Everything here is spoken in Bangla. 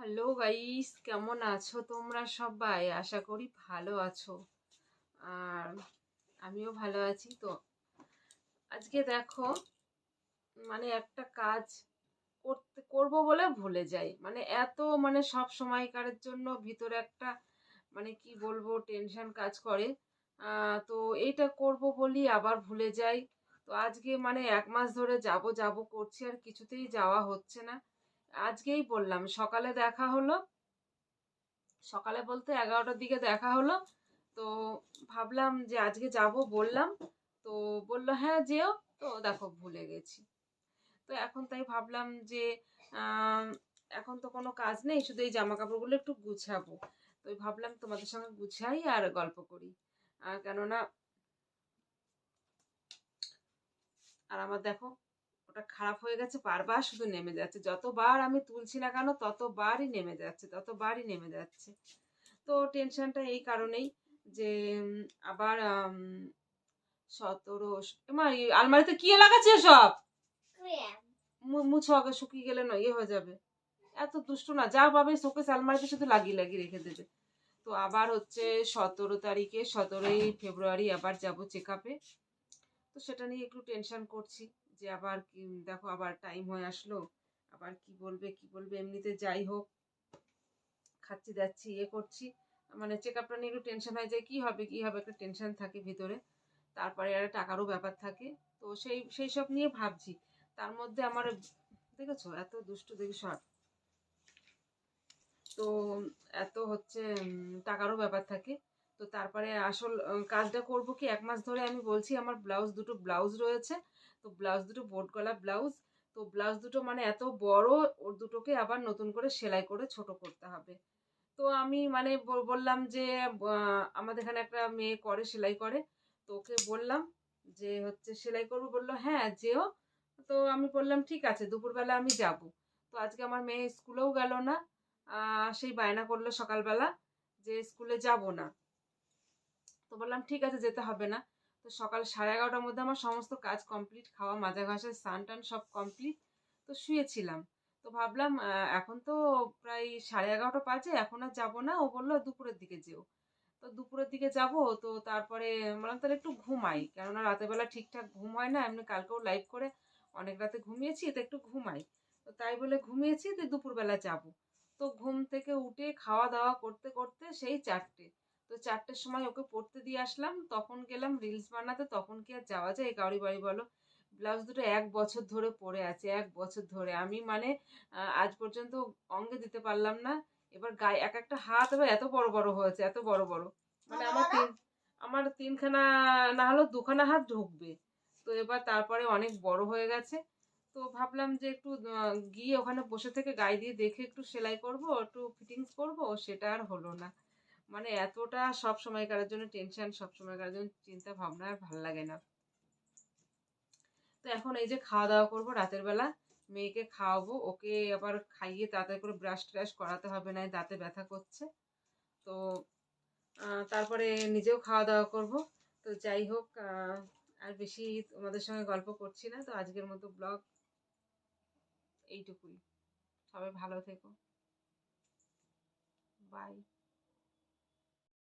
হ্যালো গাইস, কেমন আছো তোমরা সবাই? আশা করি ভালো আছো। আর আমিও ভালো আছি। তো আজকে দেখো, মানে একটা কাজ করবো বলে ভুলে যাই। মানে এত সব সময়কারের জন্য ভিতরে একটা কি বলবো টেনশন কাজ করে। তো এইটা করব বলি আবার ভুলে যাই। তো আজকে 1 মাস ধরে যাব যাব করছি, আর কিছুতেই যাওয়া হচ্ছে না। আজকেই বললাম, সকালে দেখা হলো। সকালে বলতে 11টার দিকে দেখা হলো। তো ভাবলাম যে আজকে যাব বললাম। তো বললো হ্যাঁ যেও। তো দেখো ভুলে গেছি। তো এখন তাই ভাবলাম যে আম, এখন তো কোনো কাজ নেই, শুধু এই জামা কাপড়গুলো একটু গুছাবো। তো ভাবলাম তোমাদের সঙ্গে গুছাই আর গল্প করি। কেননা আর আমার দেখো ওটা খারাপ হয়ে গেছে, বারবার শুধু নেমে যাচ্ছে। যতবার আমি তুলছি না কেন ততবারই নেমে যাচ্ছে, ততবারই নেমে যাচ্ছে। তো টেনশনটা এই কারণেই যে আবার 17 এমা এই আলমারিতে কি লাগাচ্ছে সব? মুছো আগে, শুকিয়ে গেলে না ইয়ে হয়ে যাবে। এত দুষ্ট না, যা পাবে শোকেস আলমারিতে শুধু লাগিয়ে লাগিয়ে রেখে দেবে। তো আবার হচ্ছে 17 তারিখে, 17ই ফেব্রুয়ারি আবার যাব চেক আপে। তো সেটা নিয়ে একটু টেনশন করছি যে আবার কি, দেখো আবার টাইম হয়ে আসলো, আবার কি বলবে কি বলবে। এমনিতে যাই হোক, খাচ্ছি যাচ্ছি ইয়ে করছি, চেক আপটা নিয়ে একটু টেনশন হয়ে যায়, কি হবে কি হবে, একটা টেনশন থাকে ভিতরে। তারপরে আর টাকারও ব্যাপার থাকে। তো সেই সেই সব নিয়ে ভাবছি। তার মধ্যে আমার দেখেছো এত দুষ্টু দেখি সব। তো এত হচ্ছে টাকারও ব্যাপার থাকে। তো তারপরে আসল কাজটা করব কি, 1 মাস ধরে আমি বলছি আমার দুটো ব্লাউজ রয়েছে। তো ব্লাউজ দুটো বোট গলা ব্লাউজ। তো ব্লাউজ দুটো এত বড়, ওর দুটোকে আবার নতুন করে সেলাই করে ছোট করতে হবে। তো আমি বললাম যে আমাদের এখানে একটা মেয়ে করে, সেলাই করে। তো ওকে বললাম যে হচ্ছে সেলাই করবো, বললো হ্যাঁ যেও। তো আমি বললাম ঠিক আছে, দুপুরবেলা আমি যাব। তো আজকে আমার মেয়ে স্কুলেও গেল না। সেই বায়না করলো সকালবেলা যে স্কুলে যাব না। তো বললাম ঠিক আছে, যেতে হবে না। তো সকাল 11:30টার মধ্যে আমার সমস্ত কাজ কমপ্লিট, খাওয়া মাজা ঘাসা স্নান টান সব কমপ্লিট। তো শুয়েছিলাম। তো ভাবলাম এখন তো প্রায় 11:30 বাজে, এখন আর যাবো না। ও বললো দুপুরের দিকে যেও। তো দুপুরের দিকে যাব। তো তারপরে বললাম তাহলে একটু ঘুমাই, কেননা রাতের বেলা ঠিকঠাক ঘুম হয় না। এমনি কালকেও লাইভ করে অনেক রাতে ঘুমিয়েছি, তো একটু ঘুমাই। তো তাই বলে ঘুমিয়েছি, তো দুপুরবেলা যাব। তো ঘুম থেকে উঠে খাওয়া দাওয়া করতে করতে সেই 4টে। তো 4টের সময় ওকে পড়তে দিয়ে আসলাম, তখন গেলাম রিলস বানাতে। তখন কি আর যাওয়া যায় কাউরি বাড়ি বলো? ব্লাউজ দুটো 1 বছর ধরে পরে আছে, 1 বছর ধরে আমি আজ পর্যন্ত অঙ্গে দিতে পারলাম না। এবার গায়ে এক একটা হাত এবার এত বড় বড় হয়েছে, এত বড় বড়। আমার তিনখানা না হলেও দুখানা হাত ঢুকবে। তো এবার তারপরে অনেক বড় হয়ে গেছে। তো ভাবলাম যে একটু গিয়ে ওখানে বসে থেকে গায়ে দিয়ে দেখে একটু সেলাই করব, একটু ফিটিংস করব। সেটা আর হলো না। এতটা সব সময়কার জন্য টেনশন, সব সময়কার জন্য চিন্তা ভাবনা, আর ভাল লাগে না। তো এখন এই যে খাওয়া দাওয়া করবো রাতের বেলা, মেয়েকে খাওয়াবো, ওকে আবার খাইয়ে তাড়াতাড়ি করে ব্রাশ ট্রাশ করাতে হবে, না দাঁতে ব্যথা করছে। তো তারপরে নিজেও খাওয়া দাওয়া করব। তো যাই হোক, আর বেশি তোমাদের সঙ্গে গল্প করছি না। তো আজকের মতো ব্লগ এইটুকুই। সবাই ভালো থেকো। বাই।